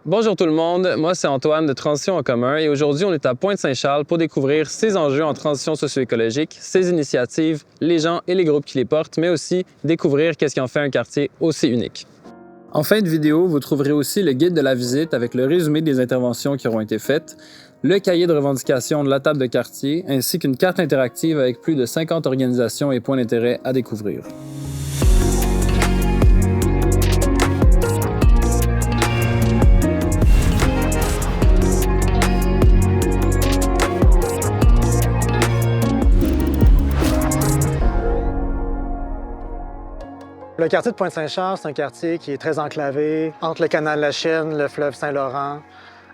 Bonjour tout le monde, moi c'est Antoine de Transition en commun et aujourd'hui on est à Pointe-Saint-Charles pour découvrir ses enjeux en transition socio-écologique, ses initiatives, les gens et les groupes qui les portent, mais aussi découvrir qu'est-ce qui en fait un quartier aussi unique. En fin de vidéo, vous trouverez aussi le guide de la visite avec le résumé des interventions qui auront été faites, le cahier de revendication de la table de quartier, ainsi qu'une carte interactive avec plus de 50 organisations et points d'intérêt à découvrir. Le quartier de Pointe-Saint-Charles, c'est un quartier qui est très enclavé entre le canal de la Chine, le fleuve Saint-Laurent,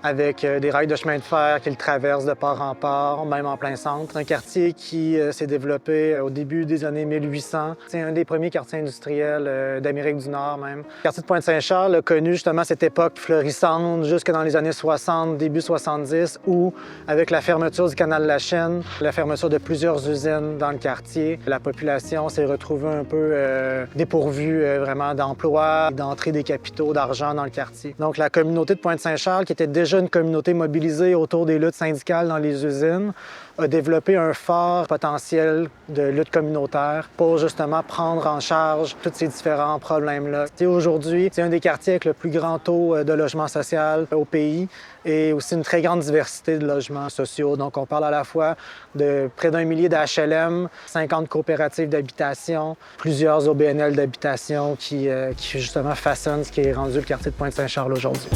avec des rails de chemin de fer qui le traversent de port en port, même en plein centre. C'est un quartier qui s'est développé au début des années 1800. C'est un des premiers quartiers industriels d'Amérique du Nord même. Le quartier de Pointe-Saint-Charles a connu justement cette époque florissante jusque dans les années 60, début 70, où, avec la fermeture du canal de la Chine, la fermeture de plusieurs usines dans le quartier, la population s'est retrouvée un peu dépourvue vraiment d'emplois, d'entrée des capitaux, d'argent dans le quartier. Donc la communauté de Pointe-Saint-Charles, qui était déjà une communauté mobilisée autour des luttes syndicales dans les usines, a développé un fort potentiel de lutte communautaire pour justement prendre en charge tous ces différents problèmes-là. Aujourd'hui, c'est un des quartiers avec le plus grand taux de logement social au pays et aussi une très grande diversité de logements sociaux. Donc on parle à la fois de près d'1 millier d'HLM, 50 coopératives d'habitation, plusieurs OBNL d'habitation qui justement façonnent ce qui est rendu le quartier de Pointe-Saint-Charles aujourd'hui.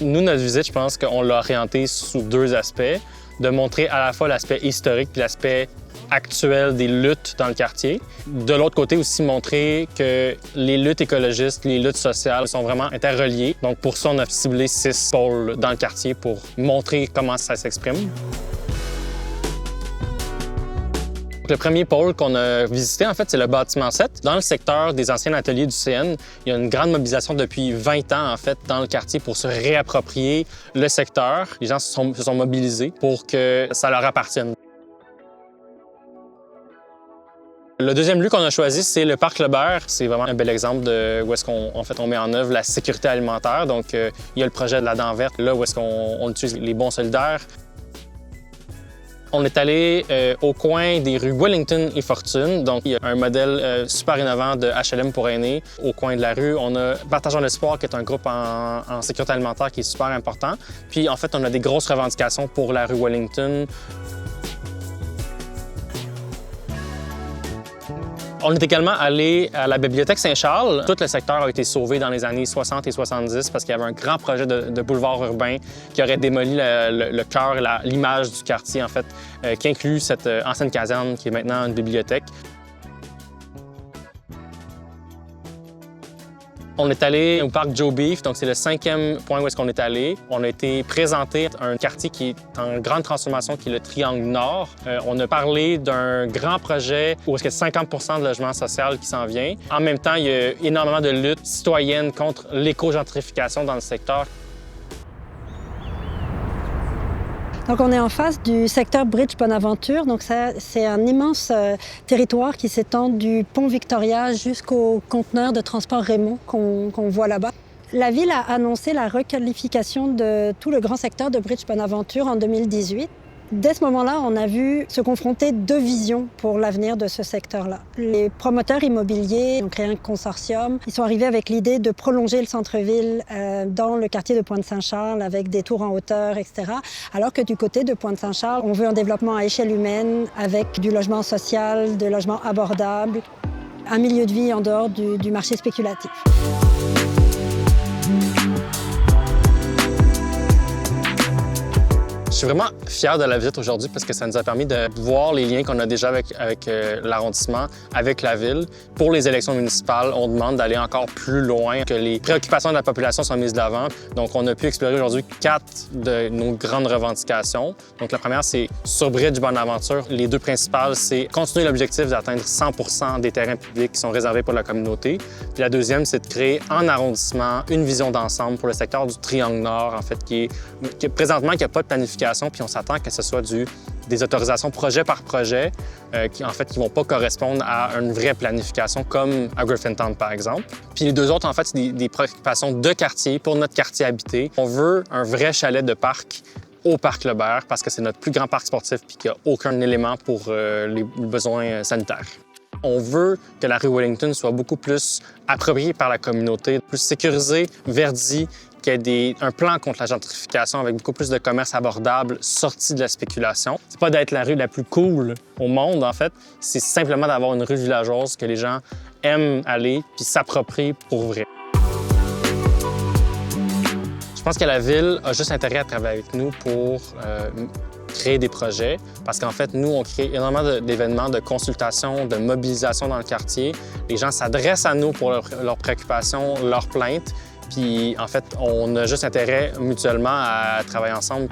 Nous, notre visite, je pense qu'on l'a orientée sous deux aspects. De montrer à la fois l'aspect historique puis l'aspect actuel des luttes dans le quartier. De l'autre côté, aussi montrer que les luttes écologistes, les luttes sociales sont vraiment interreliées. Donc pour ça, on a ciblé 6 pôles dans le quartier pour montrer comment ça s'exprime. Le premier pôle qu'on a visité, en fait, c'est le bâtiment 7. Dans le secteur des anciens ateliers du CN, il y a une grande mobilisation depuis 20 ans, en fait, dans le quartier pour se réapproprier le secteur. Les gens se sont mobilisés pour que ça leur appartienne. Le deuxième lieu qu'on a choisi, c'est le Parc Lebert. C'est vraiment un bel exemple de où est-ce qu'on met en œuvre la sécurité alimentaire. Donc, il y a le projet de la dent verte, là où est-ce qu'on utilise les bons solidaires. On est allé au coin des rues Wellington et Fortune. Donc, il y a un modèle super innovant de HLM pour aînés. Au coin de la rue, on a Partageons l'espoir, qui est un groupe en sécurité alimentaire qui est super important. Puis, en fait, on a des grosses revendications pour la rue Wellington. On est également allé à la bibliothèque Saint-Charles. Tout le secteur a été sauvé dans les années 60 et 70 parce qu'il y avait un grand projet de boulevard urbain qui aurait démoli le cœur et l'image du quartier, en fait, qui inclut cette ancienne caserne qui est maintenant une bibliothèque. On est allé au parc Joe Beef, donc c'est le 5e point où est-ce qu'on est allé. On a été présenté un quartier qui est en grande transformation, qui est le Triangle Nord. On a parlé d'un grand projet où est-ce que 50% de logement social qui s'en vient. En même temps, il y a énormément de luttes citoyennes contre l'éco-gentrification dans le secteur. Donc, on est en face du secteur Bridge-Bonaventure. Donc, c'est un immense territoire qui s'étend du pont Victoria jusqu'au conteneur de transport Raymond qu'on voit là-bas. La ville a annoncé la requalification de tout le grand secteur de Bridge-Bonaventure en 2018. Dès ce moment-là, on a vu se confronter deux visions pour l'avenir de ce secteur-là. Les promoteurs immobiliers ont créé un consortium. Ils sont arrivés avec l'idée de prolonger le centre-ville dans le quartier de Pointe-Saint-Charles avec des tours en hauteur, etc. Alors que du côté de Pointe-Saint-Charles, on veut un développement à échelle humaine avec du logement social, de logements abordables, un milieu de vie en dehors du marché spéculatif. Je suis vraiment fier de la visite aujourd'hui parce que ça nous a permis de voir les liens qu'on a déjà avec l'arrondissement, avec la ville. Pour les élections municipales, on demande d'aller encore plus loin, que les préoccupations de la population soient mises de l'avant. Donc, on a pu explorer aujourd'hui 4 de nos grandes revendications. Donc, la première, c'est sur Bridge-Bonaventure. Les deux principales, c'est continuer l'objectif d'atteindre 100% des terrains publics qui sont réservés pour la communauté. Puis la deuxième, c'est de créer en arrondissement une vision d'ensemble pour le secteur du Triangle Nord, en fait, qui présentement, qui n'a pas de planification, puis on s'attend que ce soit du des autorisations projet par projet qui ne vont pas correspondre à une vraie planification comme à Griffintown, par exemple. Puis les deux autres, en fait, c'est des préoccupations de quartier pour notre quartier habité. On veut un vrai chalet de parc au Parc Lebert parce que c'est notre plus grand parc sportif puis qu'il n'y a aucun élément pour les besoins sanitaires. On veut que la rue Wellington soit beaucoup plus appropriée par la communauté, plus sécurisée, verdie, qu'il y ait un plan contre la gentrification avec beaucoup plus de commerces abordables, sortis de la spéculation. C'est pas d'être la rue la plus cool au monde, en fait. C'est simplement d'avoir une rue villageoise que les gens aiment aller puis s'approprient pour vrai. Je pense que la Ville a juste intérêt à travailler avec nous pour créer des projets parce qu'en fait, nous, on crée énormément d'événements, de consultations, de mobilisation dans le quartier. Les gens s'adressent à nous pour leurs préoccupations, leurs plaintes. Puis, en fait, on a juste intérêt mutuellement à travailler ensemble